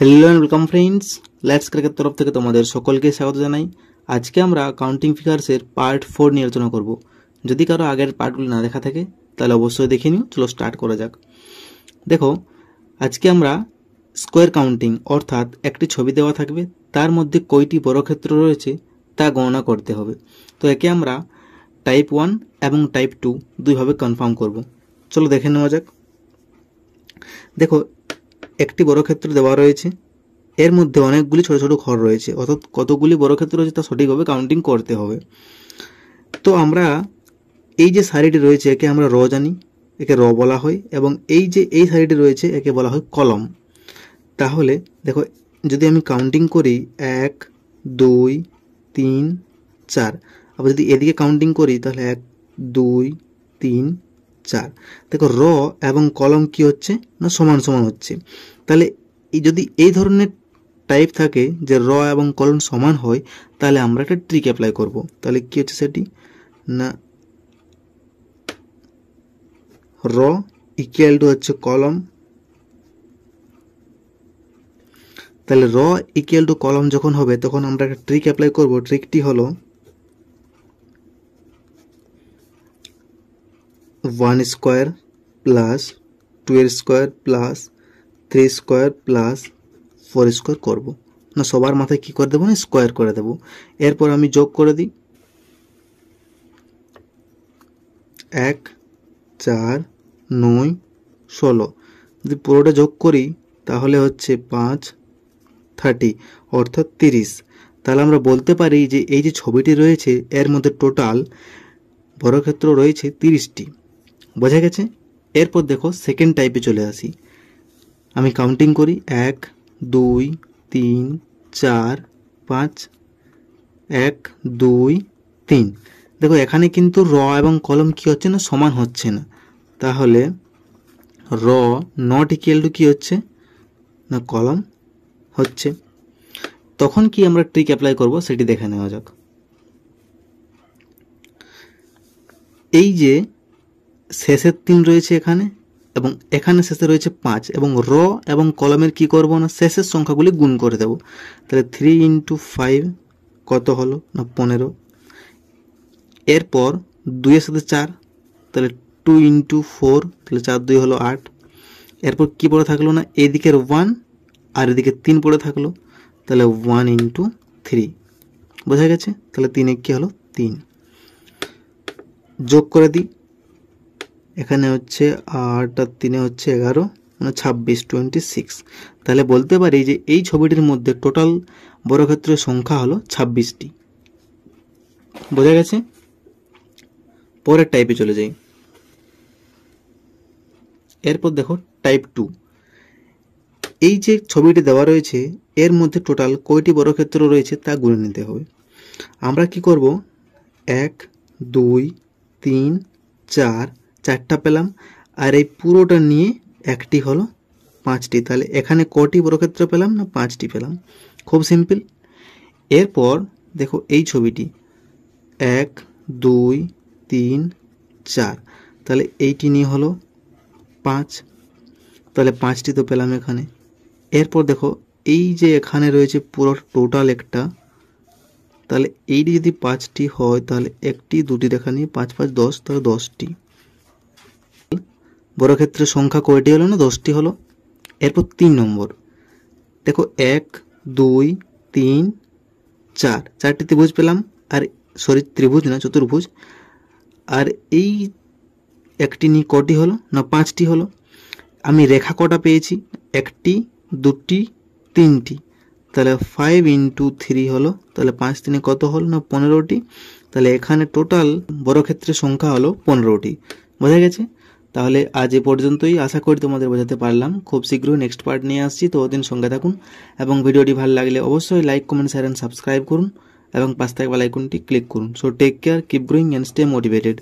Hello and welcome friends, let's cricket तरफ থেকে তোমাদের সকলকে স্বাগত জানাই। আজকে আমরা কাউন্টিং ফিগারসের পার্ট 4 নিয়ে আলোচনা করব। যদি কারো আগের পার্টগুলো না দেখা থাকে তাহলে অবশ্যই দেখে নিও। চলো স্টার্ট করা যাক। দেখো, আজকে আমরা স্কোয়ার কাউন্টিং অর্থাৎ একটি ছবি দেওয়া থাকবে, তার মধ্যে কয়টি বর্গক্ষেত্র রয়েছে তা গণনা করতে হবে। তো একে আমরা টাইপ 1 এবং টাইপ 2 দুইভাবে কনফার্ম করব। চলো দেখে নেওয়া যাক। দেখো, একটি বর্গক্ষেত্র দেওয়া রয়েছে, এর মধ্যে অনেকগুলি ছোট ছোট ঘর রয়েছে, অর্থাৎ কতগুলি বর্গক্ষেত্র রয়েছে তা সঠিকভাবে কাউন্টিং করতে হবে। তো আমরা এই যে সারিটি রয়েছে একে আমরা র জানি, একে র বলা হয়, এবং এই যে এই সারিটি রয়েছে একে বলা হয় কলম। তাহলে দেখো, যদি আমি কাউন্টিং করি 1 2 3 4, আবার যদি এদিকে কাউন্টিং করি তাহলে 1 2 3 4। দেখো, র এবং কলম কি হচ্ছে না সমান সমান হচ্ছে। তাহলে যদি এই ধরনের টাইপ থাকে যে র এবং কলম সমান হয়, তাহলে আমরা একটা ট্রিক অ্যাপ্লাই করব। তাহলে কি হচ্ছে সেটি না, র ইকুয়াল টু হচ্ছে কলম। তাহলে র ইকুয়াল টু কলম যখন হবে তখন আমরা একটা ট্রিক অ্যাপ্লাই করব। ট্রিকটি হলো 1 square plus 2 square plus 3 square plus 4 square করব না, সবার মাথায় কি করে দেবো না স্কোয়ার করে দেব। এরপর আমি যোগ করে দিই 1 4 9 16। যদি পুরোটা যোগ করি তাহলে হচ্ছে 5 30 অর্থাৎ 30। তাহলে আমরা বলতে পারি যে এই যে ছবিটি রয়েছে এর মধ্যে টোটাল বর্গক্ষেত্র রয়েছে 30টি। বোঝা গেছে? এরপর দেখো সেকেন্ড টাইপে চলে আসি। আমি কাউন্টিং করি 1 2 3 4 5 1 2 3। দেখো, এখানে কিন্তু র এবং কলম কি হচ্ছে না সমান হচ্ছে না। তাহলে র নট ইকুয়াল টু কি হচ্ছে না কলম হচ্ছে। তখন কি আমরা ট্রিক অ্যাপ্লাই করব সেটি দেখে নেওয়া যাক। এই যে শেষের 3 রয়েছে এখানে, এবং এখানে শেষে রয়েছে 5, এবং র এবং কলমের কি করব না শেষের সংখ্যাগুলি গুণ করে দেব। তাহলে 3 × 5 কত হলো না 15। এরপর 2 এর সাথে 4, তাহলে 2 × 4, তাহলে 4 2 হলো 8। এরপর কি পড়ে থাকলো না এদিকের 1 আর এদিকে 3 পড়ে থাকলো, তাহলে 1 × 3। বোঝা গেছে? তাহলে 3 কি হলো 3। যোগ করে দিই, এখানে হচ্ছে 8 আর 3 হচ্ছে 11 মানে 26 26। তাহলে বলতে পারি যে এই ছবিটির মধ্যে টোটাল বর্গক্ষেত্রের সংখ্যা হলো 26টি। বোঝা গেছে? পরের টাইপে চলে যাই। এরপর দেখো টাইপ 2। এই যে ছবিটি দেওয়া রয়েছে এর মধ্যে টোটাল কয়টি বর্গক্ষেত্র রয়েছে তা গুনে নিতে হবে। আমরা কি করব, 1 2 3 4 4টা পেলাম, আর এই পুরোটা নিয়ে একটি হলো 5টি। তাহলে এখানে কটি বর্গক্ষেত্র পেলাম না 5টি পেলাম। খুব সিম্পল। এরপর দেখো এই ছবিটি 1 2 3 4, তাহলে এইটি নিয়ে হলো 5, তাহলে 5টি তো পেলাম এখানে। এরপর দেখো এই যে এখানে রয়েছে পুরো টোটাল একটা, তাহলে এইটি যদি 5টি হয় তাহলে একটি দুটি রেখা নিয়ে 5 5 10, তাহলে 10টি বর্গক্ষেত্রের সংখ্যা কয়টি হলো না 10টি হলো। এরপর 3 নম্বর দেখো 1 2 3 4, 4টি ত্রিভুজ পেলাম, আর ত্রিভুজ না চতুর্ভুজ। আর এই একটি নিয়ে কটি হলো না 5টি হলো। আমি রেখা কটা পেয়েছি, একটি দুটি 3টি, তাহলে 5 × 3 হলো, তাহলে 5 3 কত হলো না 15টি। তাহলে এখানে টোটাল বর্গক্ষেত্রের সংখ্যা হলো 15টি। বোঝা গেছে? তাহলে আজ এ পর্যন্তই। আশা করি তোমাদের বোঝাতে পারলাম। খুব শীঘ্রই নেক্সট পার্ট নিয়ে আসছি, তো ওদিন সঙ্গে থাকুন। এবং ভিডিওটি ভালো লাগলে অবশ্যই like comment share and subscribe করুন, এবং পাশে থাকা বেল আইকনটি ক্লিক করুন। So take care, keep growing and stay motivated.